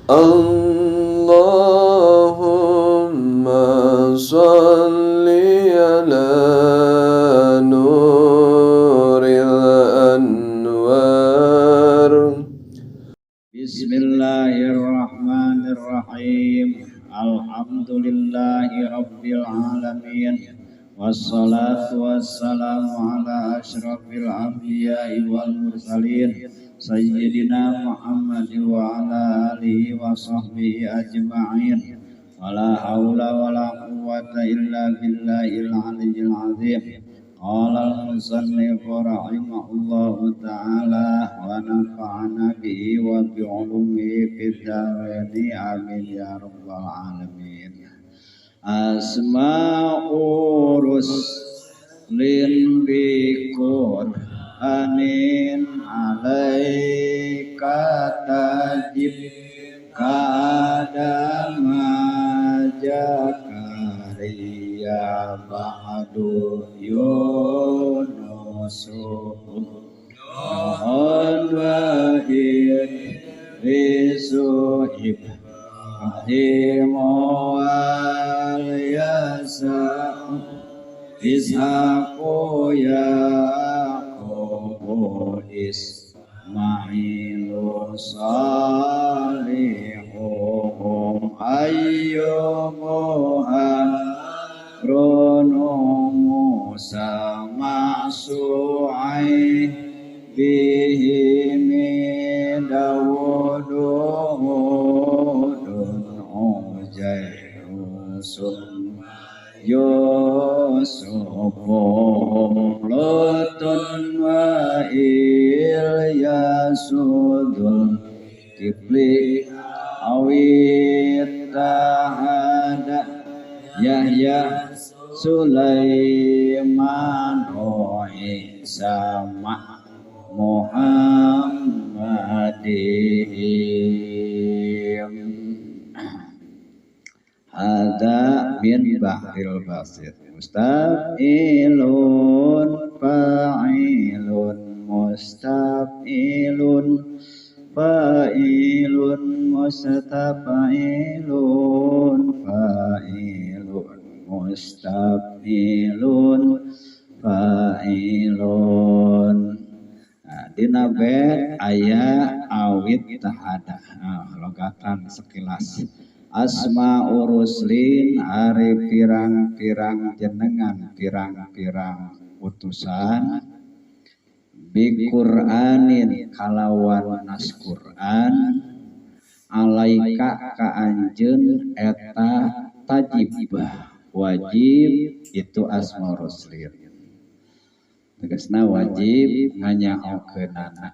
Allahumma salli ala nuril anwar. Bismillahirrahmanirrahim. Alhamdulillahi rabbil alamin. Wassalatu wassalamu ala asyrafil anbiya'i wal mursalin Sayyidina Muhammad wa ala alihi wa sahbihi ajma'in. Wala hawla wala quwwata illa billahil aliyyil azim. Qala al-musannif rahimahullahu ta'ala wa nafa'ana bihi wa bi'ulumihi fid dharaini amin ya rabbal alamin. Asma'u ruslin bikur anin alaika tajib kadama Jakaria ba'du Yunusuhum Nuhun wahid Risu'ib Rahimu al-Yasa'u Ishaqu Yaqubu Ismailu Salihuhum Ayyumuhan Rono Musa Ma'su'ai Bihimi Dawudun Ujairusun Yusufuhum Lutun wa Ilyasudul Kifli Awit Tahada Yahya Sulaiman Sama Muhammadin. Hada min bahril basir mustafilun fa'ilun mustafilun fa'ilun mustafilun fa'ilun mustafilun fa'ilun. Dina bed aya awit tahada. Logatan sekilas. Asma uruslin hari pirang-pirang jenengan pirang-pirang utusan bi Qur'anin kalawan nas Qur'an alaika ka anjeun eta tajib wajib itu asma uruslin tegasna wajib nganyaokeunana.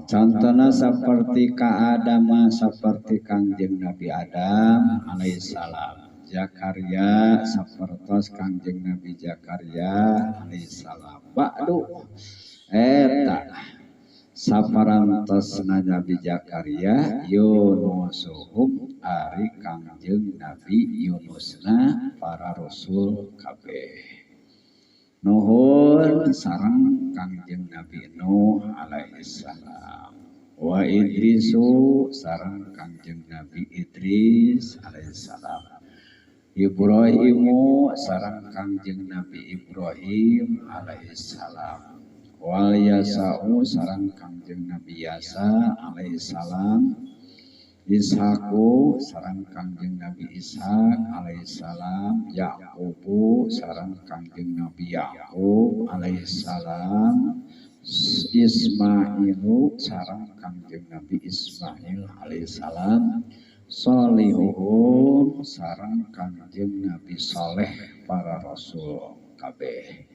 Contohnya seperti Ka'adama seperti Kangjeng Nabi Adam alaihissalam. Zakaria seperti Kangjeng Nabi Zakaria alaihissalam. Ba'du eta saparantosna Nabi Zakaria Yunusuhum ari Kangjeng Nabi Yunusna para rasul kabeh. Nuhun sareng Kangjeng Nabi Nuh alaihissalam wa Idrisu sareng Kangjeng Nabi Idris alaihissalam Ibrahimu sareng Kangjeng Nabi Ibrahim alaihissalam wal Yasa'u sareng Kangjeng Nabi Yasa alaihissalam Ishaqu sareng Kangjeng Nabi Ishaq alaihissalam Yaqubu sareng Kangjeng Nabi Yaqub alaihissalam Ismailu sareng Kangjeng Nabi Ismail alaihissalam Sholihuhum sareng Kangjeng Nabi Saleh para rasul kabeh.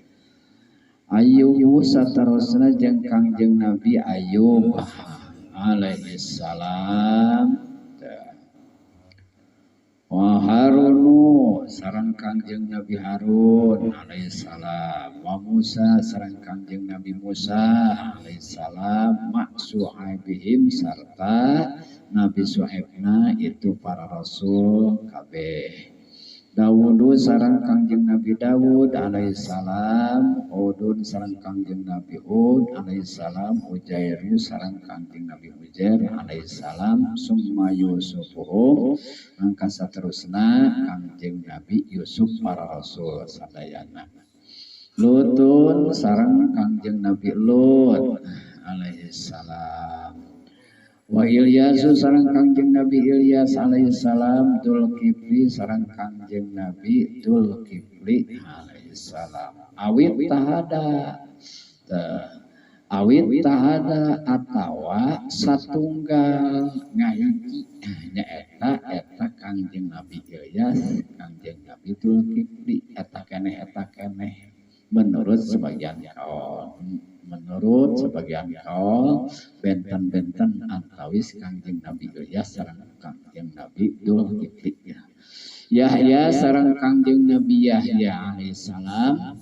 Ayyubu saterusna jeung Kangjeng Nabi Ayyub alaihissalam wa Harunu sareng Kangjeng Nabi Harun alaihissalam wa Musa sareng Kangjeng Nabi Musa alaihissalam ma Su'aibihim sarta Nabi Su'aibna itu para rasul kabeh. Dawudu sareng Kangjeng Nabi Dawud alaihissalam, Udun sareng Kangjeng Nabi Ud alaihissalam, Ujairu sareng Kangjeng Nabi Ujair alaihissalam, summa Yusufuhum mangka saterusna Kangjeng Nabi Yusuf para rasul sadayana. Lutun sareng Kangjeng Nabi Lut alaihissalam. Wa Ilyasu sareng Kangjeng Nabi Ilyas alaihissalam, Dzulkifli sareng Kangjeng Nabi Dzulkifli alaihissalam. Awit tahada atawa satunggal ngahiji nyaeta Kangjeng Nabi Ilyas, Kangjeng Nabi Dzulkifli eta keneh menurut sebagian kaul benten-benten antawis Kangjeng Nabi Ilyas sareng Kangjeng Nabi Dzulkifli. Yahya sareng Kangjeng Nabi Yahya alaihissalam,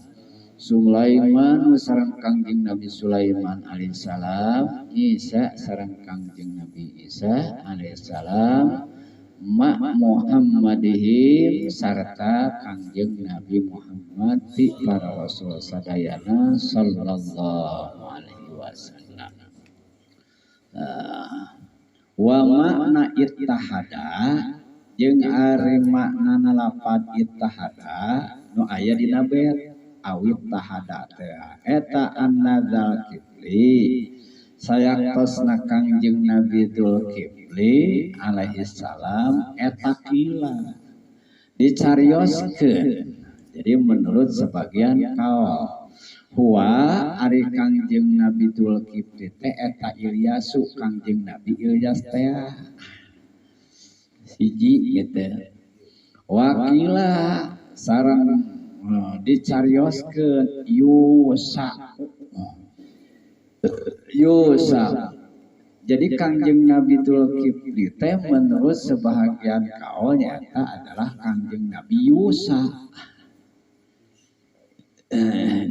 Sulaiman sareng Kangjeng Nabi Sulaiman alaihissalam, Isa sareng Kangjeng Nabi Isa alaihissalam, Muhammadihim sarta Kangjeng Nabi Muhammad ti para rasul sadayana sallallahu alaihi wasallam. Wa makna ittahada jeung ari maknana lafaz ittahada nu aya dina bait awit tahada teh eta annadzal kifli sayaktosna Kangjeng Nabi Dzulkifli alaihissalam eta kila dicarioskeun. Jadi menurut sebagian kaul huwa ari Kangjeng Nabi Dzulkifli teh eta Ilyasu Kangjeng Nabi Ilyas teh siji gitu. Wakila sareng dicarioskeun Yusa. Jadi Kangjeng Nabi Dzulkifli teh menurut sebahagian kaul nyata adalah Kangjeng Nabi Yusa.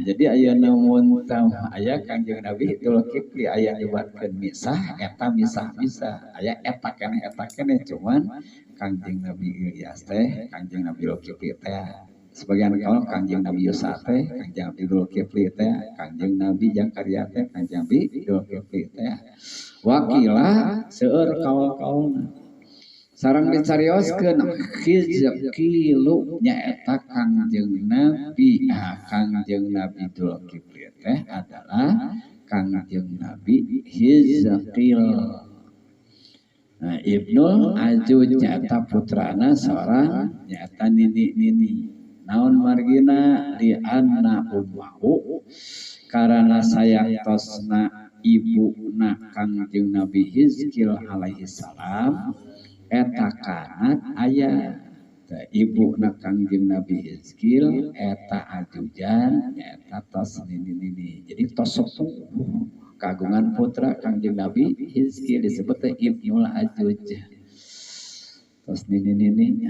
Jadi aya namun aya Kangjeng Nabi Dzulkifli aya dibuatkeun misah eta misah-misah aya eta keneh cuman Kangjeng Nabi Ilyas teh Kangjeng Nabi Dzulkifli teh sebagian kaul Kangjeng Nabi Yusa teh Kangjeng Nabi Dzulkifli teh Kangjeng Nabi Zakaria teh Kangjeng Nabi Dzulkifli teh wakila seueur kaul-kaulna sareng dicarioskeun hizkilu nyaeta Kangjeng Nabi Dzulkifli teh adalah Kangjeng Nabi Hizkil. Nah, Ibnu Ajuj nyaeta putrana seorang nyaeta nini naon margina li anna ummahu karena sayaktosna ibuna Kangjeng Nabi Hizkil alaihissalam eta kanat aya ibuna Kangjeng Nabi Hizkil eta ajujan eta tos nini jadi tos sepuh kagungan putra Kangjeng Nabi Hizkil disebut Ibnul Ajuj tos nini.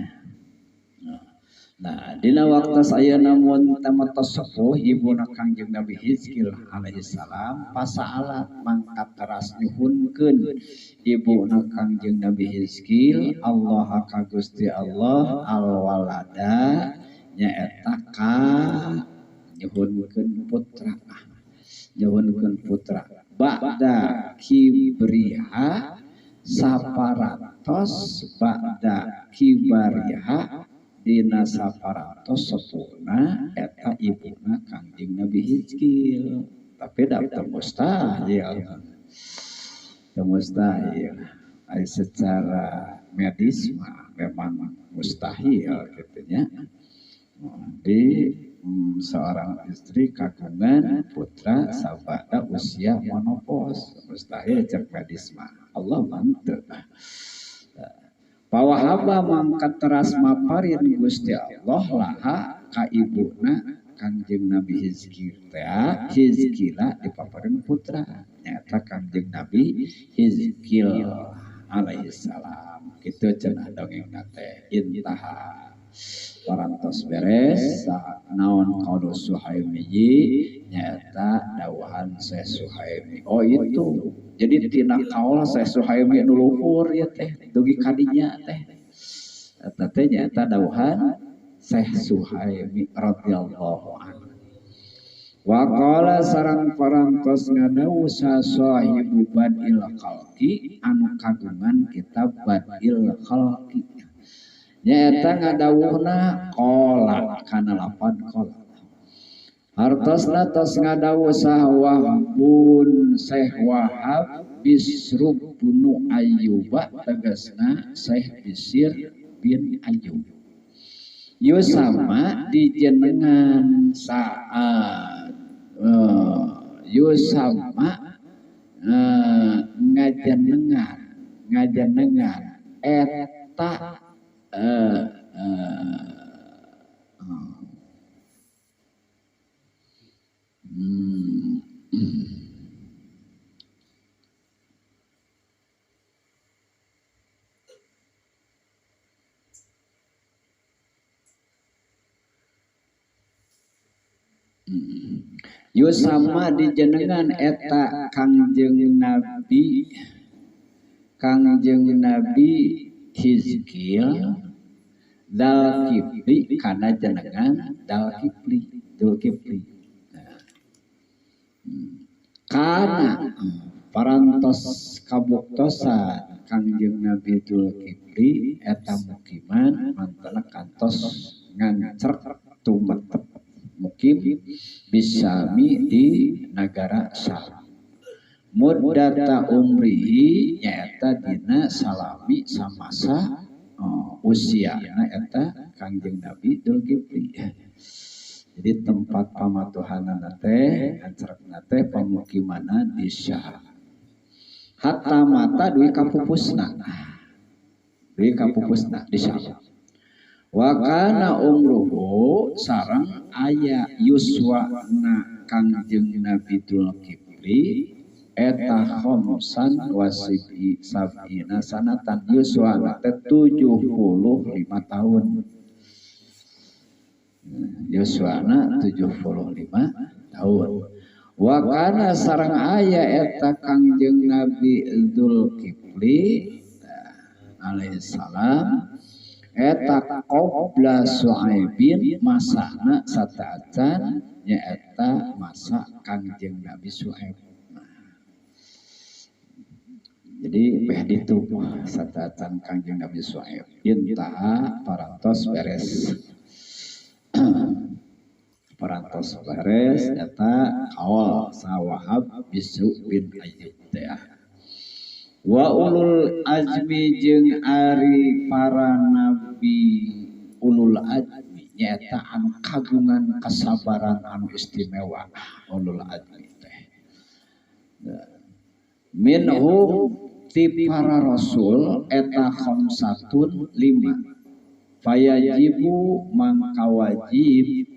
Nah, dina waktu saya namun tamat sepuh ibuna Kangjeng Nabi Hizkil alaihissalam pasaalat mangkat teras nyuhunkeun ibuna Kangjeng Nabi Hizkil Allah ka Gusti Allah alwalada nyaeta ka nyuhunkeun putra ba'da kibriha saparatos ba'da kibariha dina saparatos sepuna eta ibuna Kangjeng Nabi Hizkil tapi daftar mustahil ay secara medis memang mustahil gitunya di seorang istri kagungan putra sabada usia menopause mustahil cek medis Allah mantep. Pawahaba mangkat teras maparin Gusti Allah laha ka ibuna Kangjeng Nabi Hizkil teh Hizkila dipaparin putra nyata Kangjeng Nabi Hizkil alaihissalam kitu cenah dongengna teh intaha parantos beres naon qaul Suhaimi nyata dawuhan Syekh Suhaimi oh itu jadi tina kaula Syekh Suhaimi nu luhur ya teh dugi kadinya teh eta teh nyata dawuhan Syekh Suhaimi radhiyallahu anhu. Wa qala sareng parantos ngadawuh sahibu badil khalqi anu kagungan kitab badil khalqi nyaeta ngadawuhna qala kana lapan qala hartosna tos ngadawuh sahwahbun Syekh Wahab Bisru bin Ayyub tegasna Syekh Bisir bin Ayyub yusama dijenengan saat yusama ngajenengan eta yusama dijenengan eta Kangjeng Nabi Hizkil Dal Kifli kana jenengan Dal Kifli kana parantos kabuktosan Kangjeng Nabi Dul Kifli eta mukiman mantena kantos ngancerk tumetep mukim bisami di negara Syam. Muddata umrihi nyaeta dina salami samasa usiana eta Kangjeng Nabi Dul Kifli. Jadi tempat pamatuhanana teh ancerna teh pamukimana di Syam. Hatta mata duwi kapupusna di Syam. Wa kana umruhu sareng aya yuswana Kangjeng Nabi Dul Kifli eta khamsan wa sab'ina sanatan yuswana teh 75 tahun. Yuswana 75 tahun. Wa kana sareng aya eta Kangjeng Nabi Dul Kifli alaihi salam eta qabla Su'aibin masana sata'atan nyaeta masa Kangjeng Nabi Su'aib. Jadi beh ditu sata'atan Kangjeng Nabi Su'aib intaha parantos beres. Parantos beres eta awal sawahab Bisru bin Ayyub teh. Wa ulul azmi jeung ari para nabi ulul azmi nyaeta anu kagungan kasabaran anu istimewa ulul azmi teh. Minhum ti para rasul eta khamsatun 5 fayajibu mangka wajib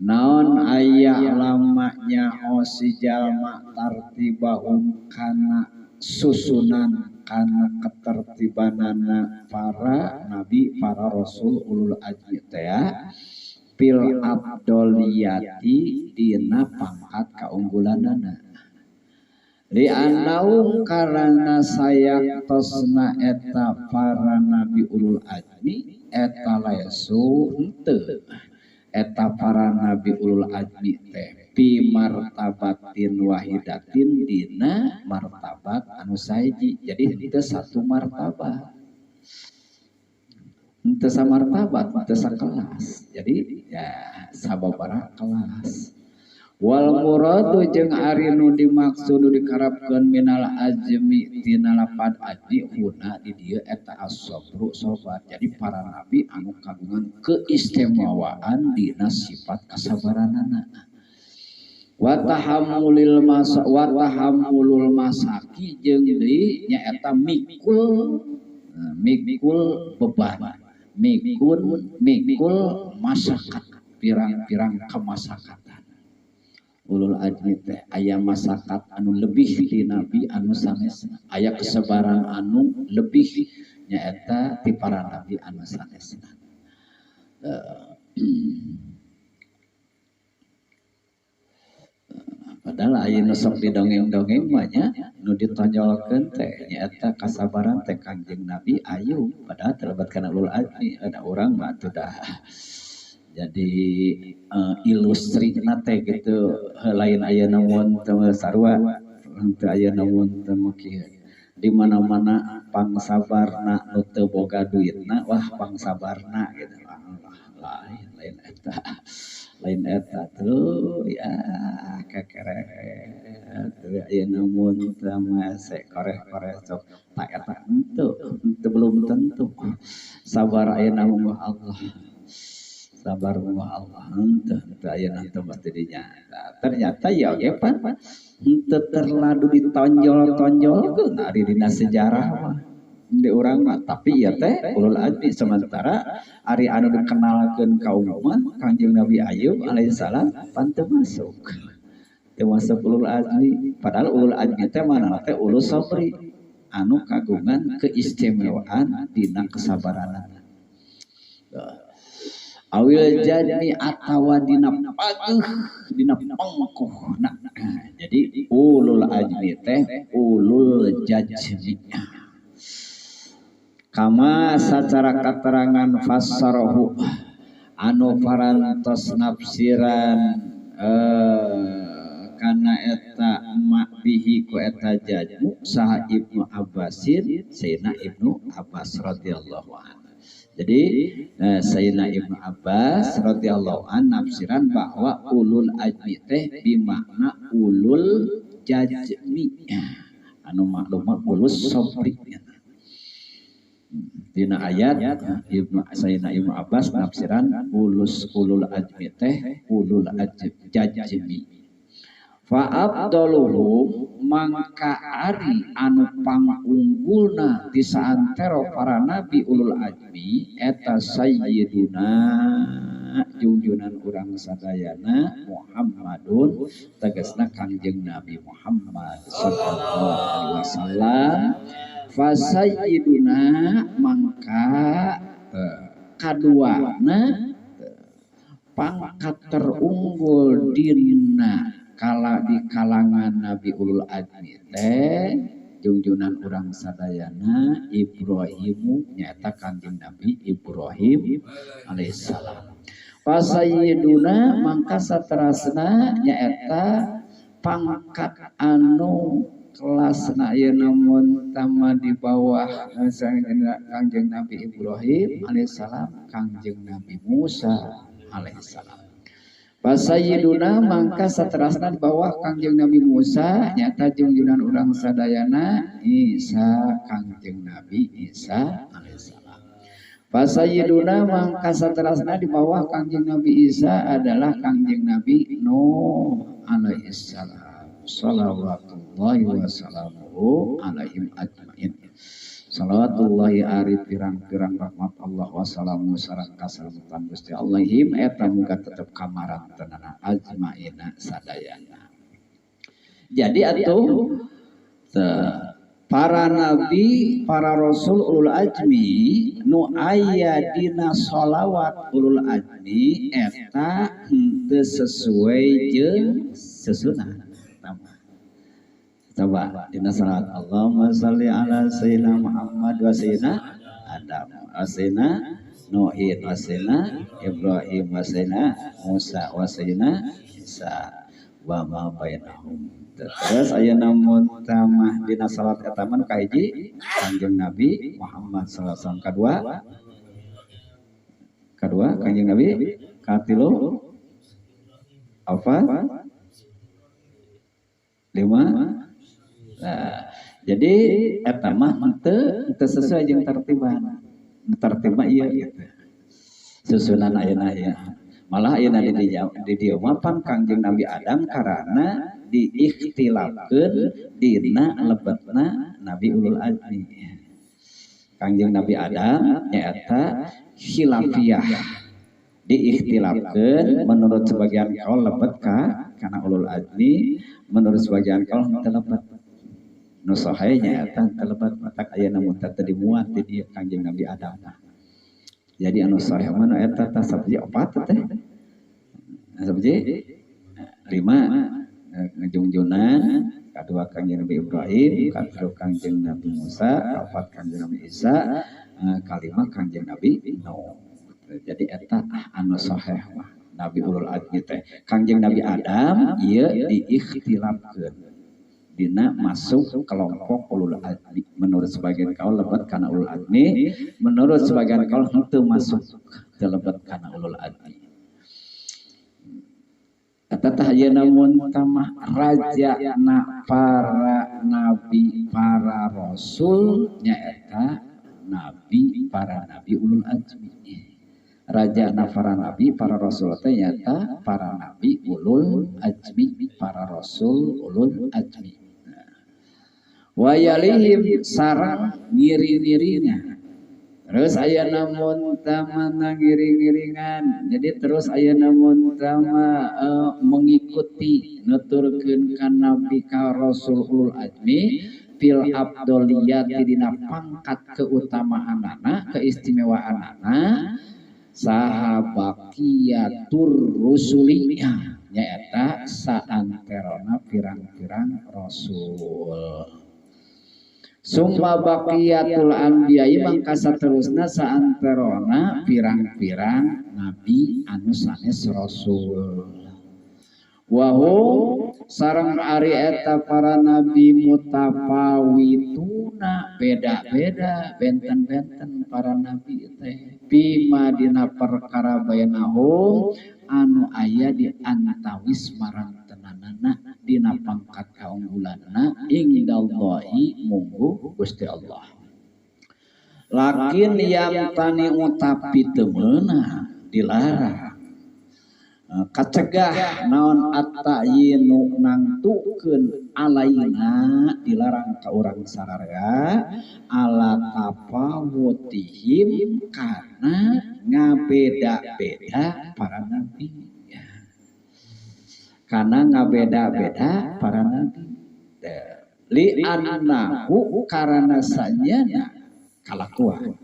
naon aya lamanya si jalma tartibahum kana susunan kana ketertibanana para nabi para rasul ulul azmi teh pil abdoliyati dina pangkat kaunggulanana li anau karana sayak tosna eta para nabi ulul azmi eta layasu henteu eta para nabi ulul azmi teh pi martabatin wahidatin dina martabat anu saiji. Jadi itu satu martabat itu samartabat itu sakelas. Jadi ya sababaraha kelas. Wal muradu jeung ari nu dimaksud dikarapkeun minal azmi tina lapad azmi huna di dieu eta as-sabru sabar. Jadi para nabi anu kagungan keistimewaan dina sifat kasabaranana. Wa tahammulul masaki jeung deui nyaeta mikul beban mikul masakat pirang-pirang kemasakatan. Ulul azmi teh aya masakat anu lebih di nabi anu sanesna, aya kesabaran anu lebih nyaeta ti para nabi anu sanesna. Padahal ayeuna sok di dongeng-dongeng banyak nu ditonjolkeun teh nyaeta kasabaran teh Kangjeng Nabi Ayub padahal terlebat kana ulul azmi ada orang mah teu dah jadi ilustrina teh gitu lain ayeuna mun teu sarua teu ayeuna mun teu kieu di mana-mana pangsabarna nu teu boga duitna wah pangsabarna gitu lain eta lain eta tuh ya kekere tuh ayeuna mun teu mase koreh-koreh sok tak eta henteu belum tentu sabar ayeuna mah Allah sabar mah Allah henteu ayeuna teu mesti dinyata ternyata ya ge pan henteu terlalu ditonjol-tonjolkeun ari dina sejarah mah di orang mah tapi ya teh ulul azmi sementara ari anu dikenalkeun kaum mah Kangjeng Nabi Ayub alaihissalam pan teu masuk ulul azmi padahal ulul azmi teh mana teh ulul sabri anu kagungan keistimewaan dina kesabaran awil jadmi atawa dina pageuh dina pangkuh nah jadi ulul azmi teh ulul jajmi kama secara keterangan fassarahu anu parantos nafsiran kana eta mak bihi ku eta jajmu saha Ibnu Abbasin Sayyidina Ibnu Abbas radhiyallahu anhu jadi Sayyidina Ibnu Abbas radhiyallahu anhu nafsiran bahwa ulul azmi teh bimakna ulul jajmi anu maklum ulul sabri dina ayat Sayyidina Ibnu Abbas nafsiran ulul azmi teh ulul jajmi fa afdaluhum mangka ari anu pangunggulna di saantero para nabi ulul azmi eta sayyiduna junjunan urang sadayana Muhammadun tegasna Kangjeng Nabi Muhammad sallallahu alaihi wasallam fasayyiduna mangka kaduana pangkat terunggul dina kala di kalangan Nabi ulul azmi teh junjunan urang sadayana Ibrahimu nyata Kangjeng Nabi Ibrahim alaihissalam fasayyiduna mangka saterasna nyaeta pangkat anu kelasna ayeuna mun tama di bawah Kangjeng Nabi Ibrahim alaihissalam Kangjeng Nabi Musa alaihissalam. Fasayyiduna mangka saterasna di bawah Kangjeng Nabi Musa nyata junjunan urang sadayana Isa Kangjeng Nabi Isa alaihissalam. Fasayyiduna mangka saterasna di bawah Kangjeng Nabi Isa adalah Kangjeng Nabi Nuh alaihissalam. Salawatullahi wassalamuhu alaihim ajmain. Salawatullahi ari pirang-pirang rahmat Allah wassalamu sareng kasalamatan Gusti Allahim eta muga tetep kamarantenana ajmaina sadayana. Jadi atuh para nabi, para rasul ulul azmi nu aya dina sholawat ulul azmi eta henteu sesuai jeung sesunah. Coba dina salat Allahumma shalli ala sayyidina Muhammad wa sayyidina Adam wa sayyidina Nuhin wa sayyidina Ibrahim wa sayyidina Musa wa sayyidina Isa wa ma bainahum. Terus ayeuna mun tamah dina salat eta mah kahiji Kangjeng Nabi Muhammad sallallahu alaihi wasallam kadua Kangjeng Nabi katilu apa 5 nah, jadi eta mah teu sesuai jeung tertiban. Tertiba ieu gitu. Susunan ayeuna ya. Malah ayeuna di dieu mah pan Kangjeng Nabi Adam karana diikhtilafkeun dina lebetna Nabi ulul azmi. Kangjeng Nabi Adam nyaeta khilafiyah. Diikhtilafkeun menurut sebagian kaul lebet ka kana ulul azmi, menurut sebagian kaul teu lebet. Nu sahih nyaeta telebat matak ayeuna mun teu dimuat di dieu Kangjeng Nabi Adam. Jadi anu sahih mah eta tasabji 4 teh. Tasabji 5 ngejungjunan, kedua Kangjeng Nabi Ibrahim, katilu Kangjeng Nabi Musa, kaopat Kangjeng Nabi Isa, kalima Kangjeng Nabi Nuh. Jadi eta anu sahih mah Nabi Ulul Azmi teh. Kangjeng Nabi Adam ieu diikhtilafkeun dina masuk kelompok Ulul Azmi. Menurut sebagian kaul lebet kana Ulul Azmi, menurut sebagian kaul henteu masuk teu lebet kana Ulul Azmi. Eta ayeuna mun tamah rajana para nabi para rasul nyaeta nabi para nabi ulul azmi. Rajana para nabi para rasul teh nyaeta para nabi ulul azmi, para rasul ulul azmi. Wa yalihim sareng ngiring-ngiringan. Terus aya namun tamana ngiring-ngiringan. Jadi terus aya namun tama mengikuti nuturkeun ka nabi ka rasul ulul azmi fil abdoliyati dina pangkat keutamaanana, keistimewaanana sahabaqiyatur rusulinya nyaeta saanterona pirang-pirang rasul. Summa baqiyatul anbiya'i mangka saterusna saanterona pirang-pirang nabi anu sanes rasul. Wahum sareng ari eta para nabi mutafawituna beda-beda benten-benten para nabi teh bima dina perkara bainahum anu aya di antawis marang tenanana dina pangkat kaunggulanna indallahi munggu Gusti Allah. Lakin yang tani utapi teu meunang dilarang. Kacegah naon at-ta'yinu nangtukeun alaina dilarang ka urang sararea ala tafawutihim kana ngabeda-beda para nabi. Karena ngabeda-beda para nabi. Li annahu karana sanyana kalakuan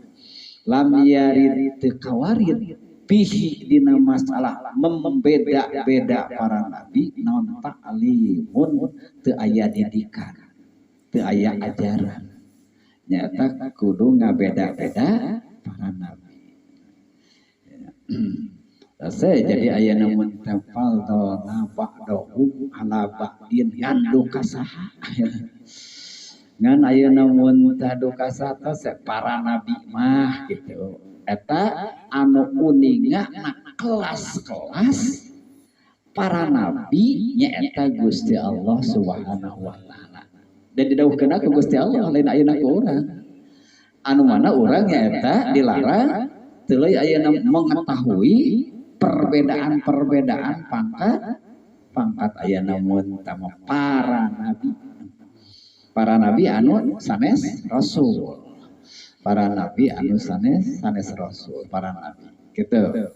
lam yarid teu kawarid bihi dina masalah membeda-beda para nabi naon ta'limun teu aya didikan, teu aya ajaran. Nyata kudu ngabeda-beda para nabi. Jadi aya namun tafal dona ba'dahum ala ba'din ngandu kasaha. Ngan aya namun tadu kasata para nabi mah gitu. Eta anu uninga na kelas-kelas para nabi nyaeta Gusti Allah Subhanahu wa taala. Dan didawuhkeun ka Gusti Allah lain ayeuna ka urang. Anu mana urang nyaeta dilarang tuluy ayeuna mengetahui perbedaan-perbedaan pangkat ayeuna mun tama para nabi. Para nabi anu sanes rasul. Para nabi anu sanes rasul, para nabi gitu.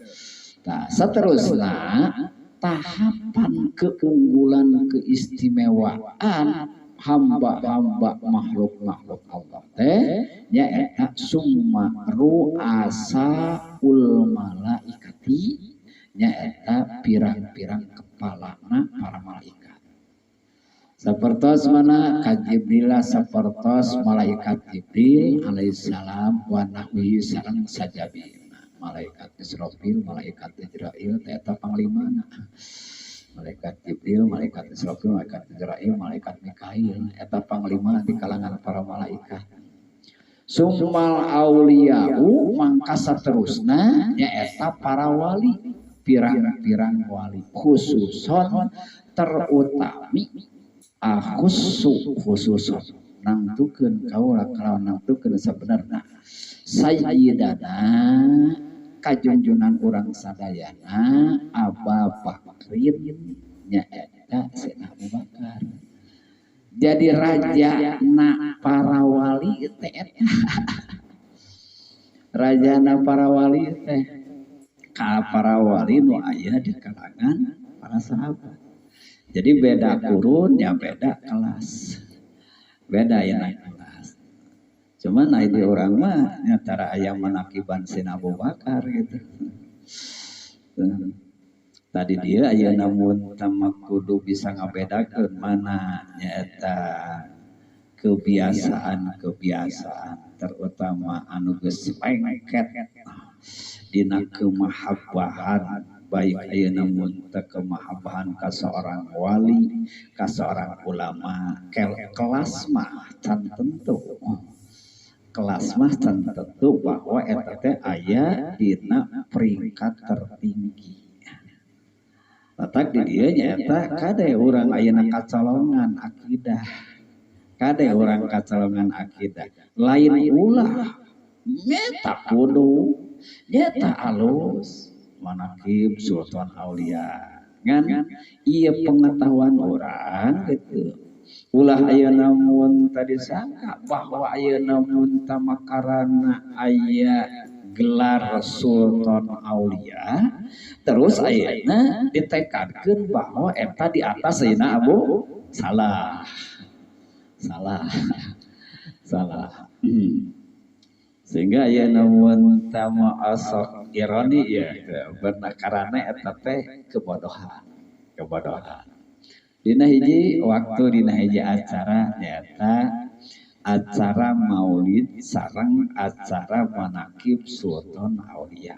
Nah, seterusnya tahapan keunggulan keistimewaan hamba-hamba makhluk-makhluk Allah teh nyaeta summa ru'asa ul malaikati nyaeta pirang-pirang kepalana para malaikat. Sapertos mana kajibrilah sapertos malaikat Jibril alaihissalam wa nahwihi sareng sajabina. Malaikat Israfil, malaikat Israil eta panglimana. Malaikat Jibril, malaikat Israfil, malaikat Israil, malaikat Mikail eta panglima di kalangan para malaikat. Summal auliya'u mangka saterusna nyaeta para wali, pirang-pirang wali khususon terutami khususon nangtukeun kaula kalawan nangtukeun sabenerna sayyidana kajunjungan urang sadayana Aba Bakrin nyaeta Sayyidina Abu Bakar. Jadi raja na para wali teh raja na para wali teh ka para wali nu aya di kalangan para sahabat. Jadi beda kurun ya beda kelas. Beda ya naik kelas. Cuman naik di orang mah nyatara ayam menakiban Sayyidina Abu Bakar gitu. tadi dia aya namun tama kudu bisa ngabedakeun mana nyaeta kebiasaan terutama anu geus lengket dina kemahabbahan baik aya namun teu kemahabbahan ka seorang wali ka seorang ulama kelas mah can tentu bahwa eta teh aya dina peringkat tertinggi. Letak di dieu nyaeta kade urang ayeuna kacolongan akidah. Kade urang kacolongan akidah. Lain ulah nyata kudu nyata alus manaqib Sultan Aulia. Ngan ieu pengetahuan orang gitu. Ulah ayeuna mun tadi sangka bahwa ayeuna mun tamakarana aya gelar Sultan Aulia terus ayeuna ditekadkeun bahwa eta di atas ayeuna Abu salah sehingga ayeuna mun tama asok ironi ya bener karana eta teh kebodohan dina hiji waktu dina hiji acara nyata acara maulid sareng acara manaqib Sultan Aulia.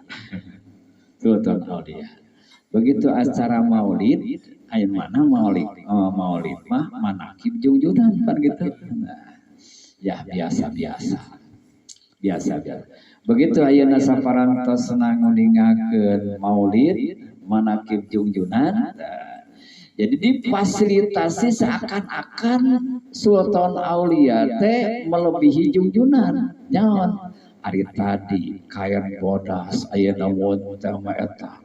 Begitu acara maulid, aya mana maulid mah manaqib junjunan kan gitu. Nah, ya biasa. Begitu ayeuna saparantos nangguningakeun maulid manaqib junjunan. Jadi difasilitasi seakan-akan Sultan Aulia teh melebihi junjunan. Nyaon ari tadi kain bodas ayeuna mun teh mah eta.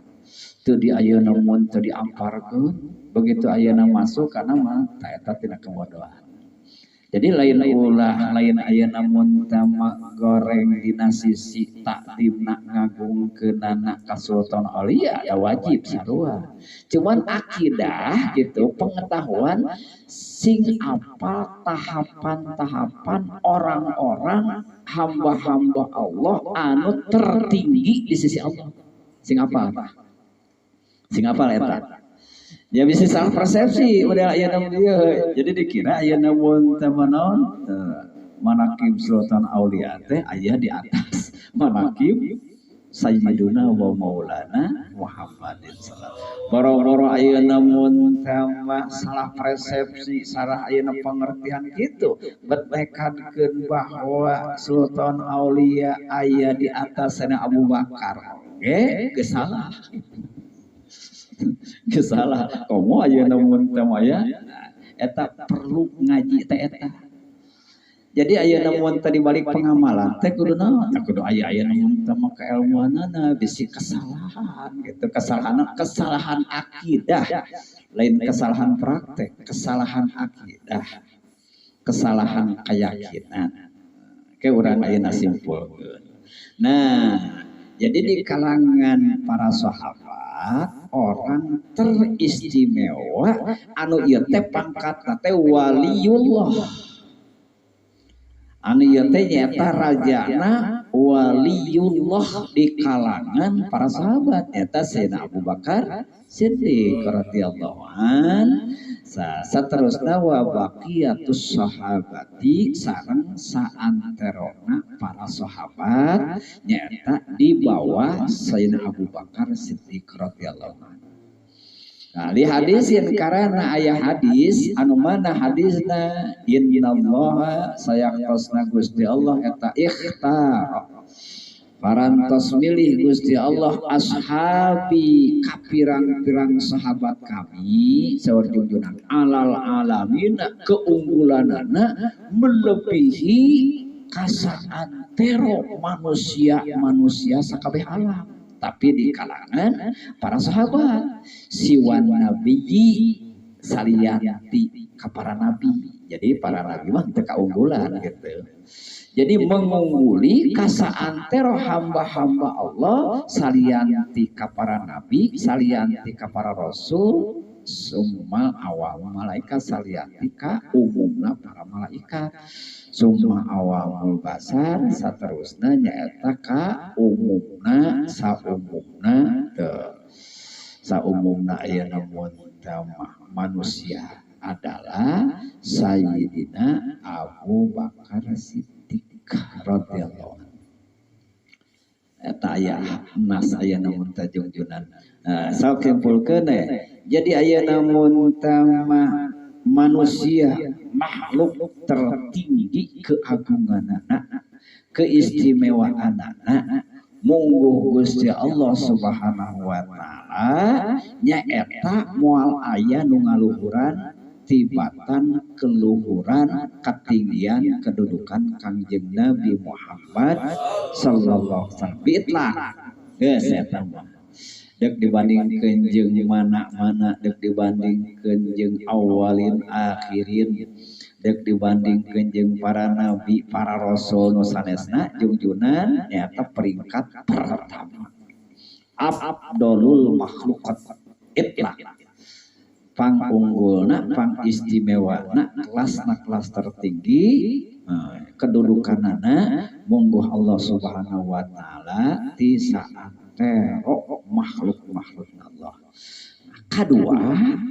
Teu di ayeuna mun teu diamparkeun, begitu ayeuna masuk kana mah tah eta tina kebodohan. Jadi lain ulah lain ayeuna mun teh goreng dina sisi takdimna ngagungkeunana ka Sultan Aulia ya wajib sarua. Cuman akidah gitu pengetahuan sing apal tahapan-tahapan orang-orang hamba-hamba Allah anu tertinggi di sisi Allah. Sing apal eta. Ya bisa salah persepsi udah ayeuna dieu. Jadi dikira ayeuna mun teh manaon manaqib Sultan Aulia teh aya di atas manaqib Sayyiduna wa Maulana Muhammadin sallallahu. Boro-boro ayeuna mun teh salah persepsi, salah ayeuna pengertian kitu, bertekadkeun bahwa Sultan Aulia aya di atas Abu Bakar. Geus salah. Komo ayeuna mun teh maya eta perlu ngaji teh eta. Jadi ayeuna mun teh dibalik pengamalan teh kudu naon? Kudu ayeuna mun teh mah kailmuanana bisi kesalahan gitu. Kesalahan akidah. Lain kesalahan praktek, kesalahan akidah. Kesalahan keyakinan. Ke urang ayeuna simpulkeun. Nah, jadi di kalangan para sahabat orang teristimewa anu ieu teh pangkatna teh waliullah. Anu ieu teh nyaeta rajana waliullah di kalangan para sahabat nyaeta Sayyidina Abu Bakar Siddiq radhiyallahu an. Saterusna wa baqiyatus sahabati sareng saanterona para sahabat nyaeta di bawah Sayyidina Abu Bakar Siddiq radhiyallahu anhu. Nah, li hadis yang karena ayah hadis anu mana hadisna innallaha sayaqtasna Gusti Allah eta ikhtar parantos milih Gusti Allah ashabi kapirang-pirang sahabat kami saur junjunan alal alamina keunggulanana melebihi kasaantero manusia sakabeh alam. Tapi di kalangan para sahabat siwan nabi salianti ka para nabi. Jadi para nabi mah teu kaunggulan gitu. Jadi mengungguli kasaantero hamba-hamba Allah salianti ka para nabi, salianti ka para rasul, summa awal malaikat salianti ka umumna para malaikat. Summa awamul basar saterusna nyaeta ka umumna saumumna teu. saumumna ayeuna mun manusia adalah Sayyidina Abu Bakar Siddiq radhiyallahu anhu. Eta aya nas aya namun tajungjunan. Sok simpulkeun jadi aya namun manusia makhluk tertinggi keagunganana keistimewaanana mungguh Gusti Allah Subhanahu wa taala nyaeta moal aya nu ngaluhuran tibatan keluhuran ketinggian kedudukan Kangjeng Nabi Muhammad sallallahu alaihi wasallam bitlah geus eta mah dek dibandingkeun jeung mana-mana dek dibandingkeun jeung awalin akhirin dek dibandingkeun jeung para nabi para rasul nu sanesna junjunan nyaeta peringkat pertama afdalul makhluqat itlah pangunggulna pangistimewana kelas tertinggi kedudukanana mungguh Allah Subhanahu wa taala ti saantero makhluk Allah. Kedua,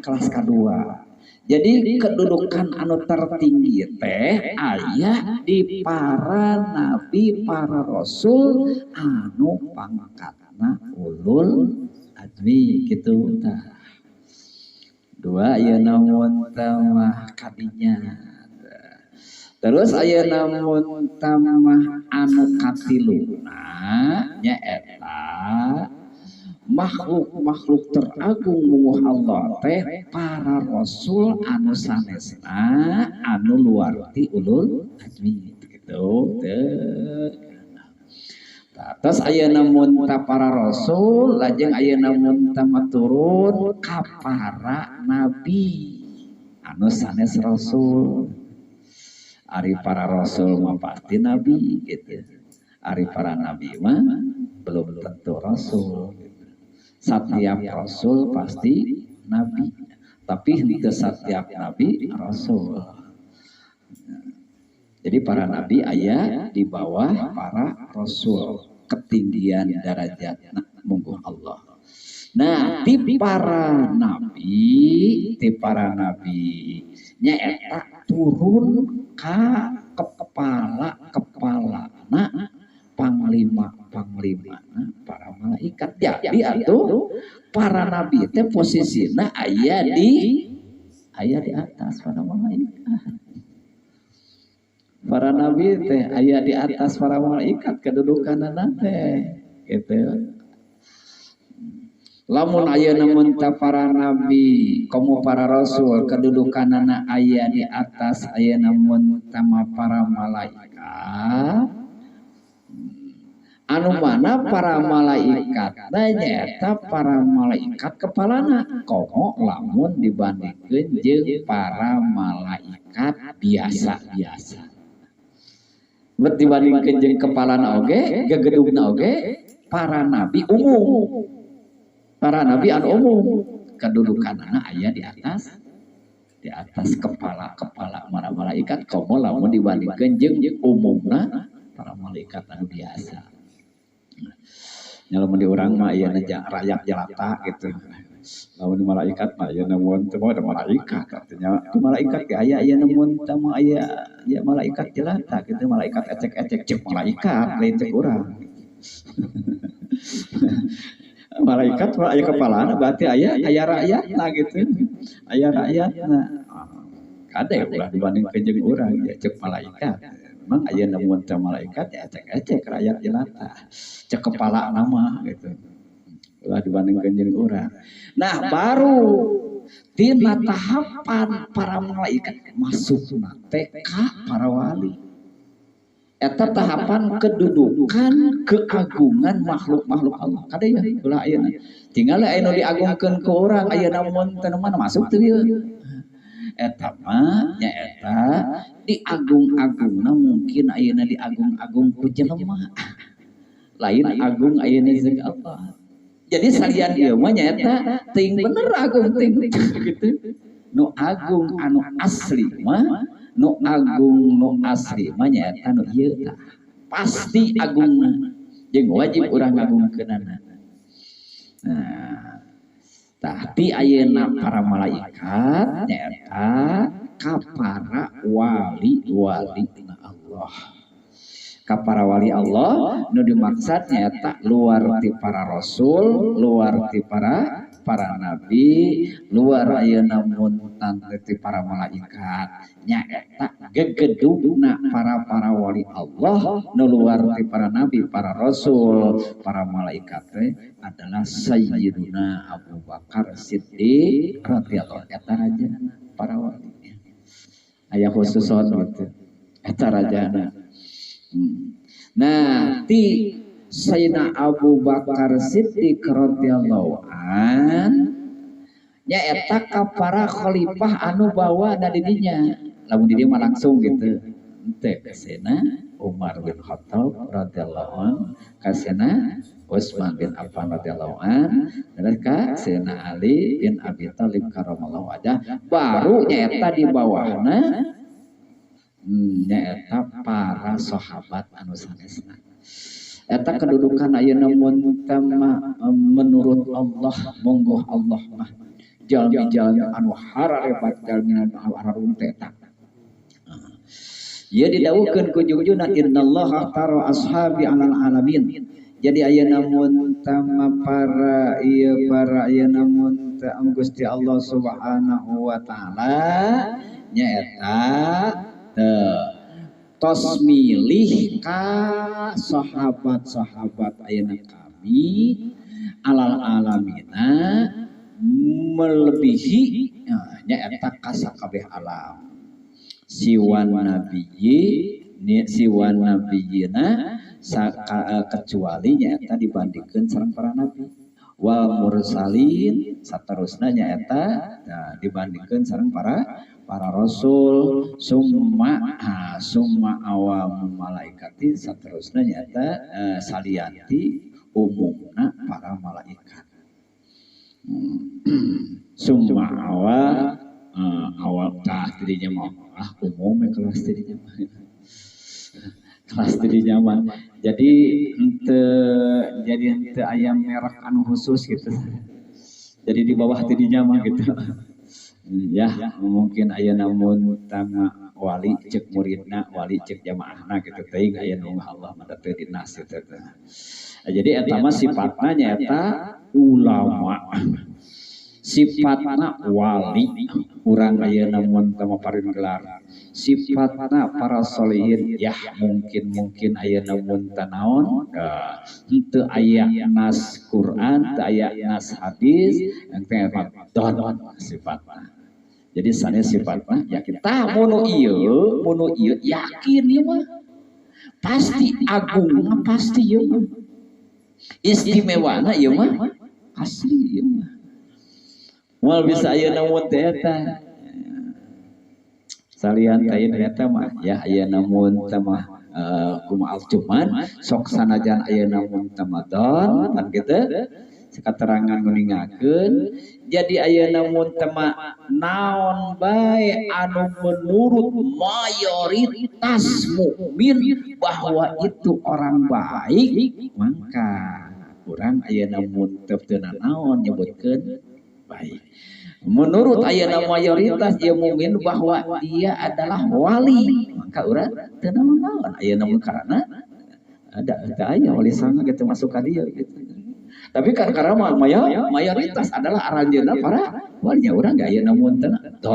kelas kedua. Jadi kedudukan anu tertinggi teh aya di para nabi para rasul anu pangkatna ulul azmi kitu tah. Dua aya namun tamah kadinya. Terus aya namun tamah anu katiluna nyaeta makhluk teragung mungguh Allah teh para rasul anu sanesna anu luar ti ulul azmi gitu teh. Terus aya namun ta para rasul lajeng aya namun turun ka para nabi anu sanes rasul. Ari para rasul mah pasti nabi gitu. Ari para nabi mah belum tentu rasul. Setiap rasul pasti nabi, tapi henteu setiap nabi rasul. Jadi para nabi aya di bawah para rasul. Ketinggian derajatna mungguh Allah. Nah, ti para nabi nyaeta turun ka kepala-kepalana panglima para malaikat. Jadi atuh para nabi teh posisina aya di atas para malaikat. Para nabi teh aya di atas para malaikat kedudukanana teh gitu. Lamun aya namun para nabi komo para rasul kedudukanana aya di atas aya namun tama para malaikat anu mana para malaikat nyaeta para malaikat kepalana komo lamun dibandingkeun jeung para malaikat biasa-biasa. Dibandingkeun jeung kepalana oge, gegedugna oge, para nabi umum. Para nabi anu umum kedudukanana aya di atas kepala para malaikat komo lamun dibandingkeun jeung umumna para malaikat anu biasa. Nya lamun di urang mah aya rakyat jelata gitu. Lamun di malaikat mah aya namun teu ada malaikat artinya tu malaikat ge aya namun teu aya ya malaikat jelata gitu malaikat ecek-ecek cek malaikat lain cek urang. Malaikat mah aya kepalana berarti aya rakyatna gitu. Aya rakyatna. Kade ulah dibandingkeun jeung urang ya cek malaikat. Memang aya namun teu malaikat ya ecek-ecek rakyat jelata. Cek kepala nama gitu. Ulah dibandingkeun jeung urang. Nah, baru tina tahapan para malaikat masukna teh ka para wali. Eta tahapan kedudukan keagungan makhluk-makhluk Allah. Kada ya ulah ayeuna. Tinggal anu diagungkeun ku urang ayeuna mun teu mana masuk teu ieu. Eta mah nyaeta diagung-agungna mungkin ayeuna diagung-agung ku jelema. Lain agung ayeuna jeung Allah. Jadi salian ieu mah nyaeta teuing bener agung teuing gitu. Nu agung anu asli mah nu agung nu asli mah nyaeta nu ieu tah. Pasti agungna jeung wajib urang ngagungkeunana. Nah, Tapi ayeuna para malaikat nyaeta ka para wali-wali Allah. Ka para wali Allah nu dimaksud nyaeta luar ti para rasul, luar ti para nabi, luar ayeuna muntan ti para malaikat nyaeta gegedugna para wali Allah nu luar ti para nabi, para rasul, para malaikat adalah Sayyiduna Abu Bakar Siddiq radhiyallahu eta rajana para wali. Aya khususon gitu. Eta rajana. Nah, ti Sayyidina Abu Bakar Siddiq radhiyallahu an nyaeta ka para khalifah anu bawa da didinya. Lamun di dieu mah langsung gitu. Teu kasena Umar bin Khattab radhiyallahu an, kasena Utsman bin Affan radhiyallahu an, dan kasena Ali bin Abi Thalib karramallahu wajhah. Baru nyaeta di bawahna nyaeta para sahabat anu sanesna. Eta kedudukan ayeuna mun menurut Allah monggo Allah mah jalmi-jalmi anu hararebat jalmi anu harum teh eta. Ieu didawuhkeun ku junjunna innallaha tara ashabi alal alamin. Jadi ayeuna mun para ayeuna mun Gusti Allah Subhanahu wa taala nyaeta tos milih ka sahabat-sahabat ayeuna kami alal alamina melebihi nyaeta ka sakabeh alam siwan nabiyina kecuali nyaeta dibandingkeun sareng para nabi wal mursalin saterusna nyaeta dibandingkeun sareng para rasul summa awam malaikati saterusna nyaeta salianti umumna para malaikat. Summa awal kelas dirinya mah umum kelas dirinya mah kelas dirinya mah jadi ente ayam merah anu khusus gitu jadi di bawah dirinya mah gitu ya mungkin aya namun tama wali cek muridna wali cek jamaahna gitu teuing aya nu Allah mah teu dinas gitu. Jadi eta mah sifatna nyaeta ulama sifatna wali urang ayeuna mun tama paring gelar sifatna para sholihin ya mungkin ayeuna mun tanaon teu aya nas Quran teu aya nas hadis teh don sifatna. Jadi sanes sifatna yakin tah mun ieu yakin ieu mah pasti agung pasti ieu mah istimewana ieu mah asli ieu mah moal bisa ayeuna mun teh eta salian teh eta mah ya ayeuna mun teh mah kumaha cuman sok sanajan ayeuna mun Ramadan kan kitu sakaterangan nguningakeun jadi ayeuna mun teh mah naon bae anu menurut mayoritas mukmin bahwa itu orang baik maka urang ayeuna mun teu naon nyebutkeun baik. Menurut ayeuna mayoritas ieu mukmin bahwa dia adalah wali maka urang teu naon ayeuna mun karana ada aya wali sanga gitu masuk ka dieu gitu. Tapi karena mayoritas adalah aranjeunna para wali urang ge ayeuna mun teu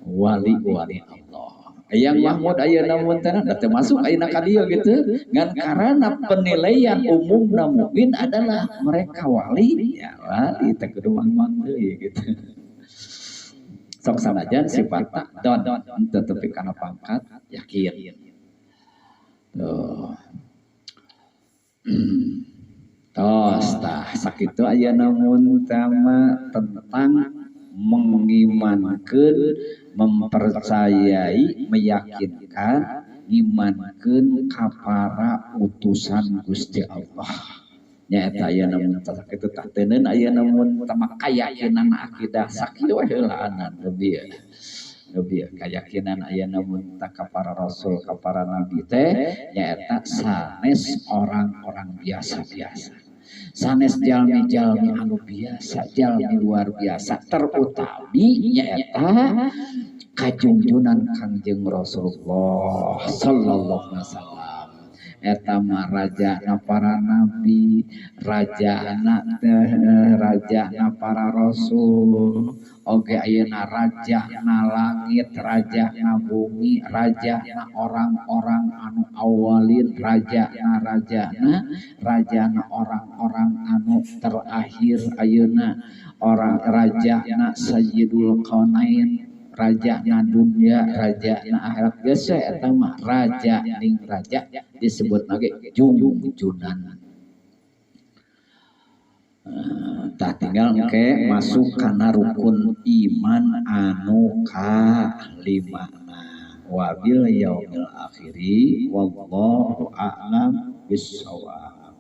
wali Allah. Yang Mahmud ayeuna mun teu masuk ayeuna ka dieu gitu. Ngan karena penilaian umumna mukmin adalah mereka wali, ya wali teh kudu mang deui gitu. Sok sanajan sifatna don teu tepi kana pangkat yakin. Tuh. Tos tah sakitu ayeuna mun tama tentang mengimankeun mempercayai meyakinkan ngimankeun ka para utusan Gusti Allah nyaeta ayeuna mun sakitu tah teuneun ayeuna mun tama kayakinan akidah sakieu we heulaanan lebih keyakinan ayeuna mun ka para rasul ka para nabi teh nyaeta sanes orang-orang biasa-biasa sanes jalmi-jalmi anu biasa jalmi luar biasa terutami nyaeta kajungjunan Kangjeng Rasulullah sallallahu alaihi wasallam eta mah rajana para nabi rajana para rasul oge ayeuna rajana langit rajana bumi rajana orang-orang anu awalin rajana orang-orang anu terakhir ayeuna orang rajana sayyidul kaunain rajana dunia rajana akhirat geus eta mah raja ning raja disebut lagi jungjunan. Tak tinggal ke masuk kana rukun iman anu ka 5 wabil yaumil akhiri wallahu a'lam bissawab.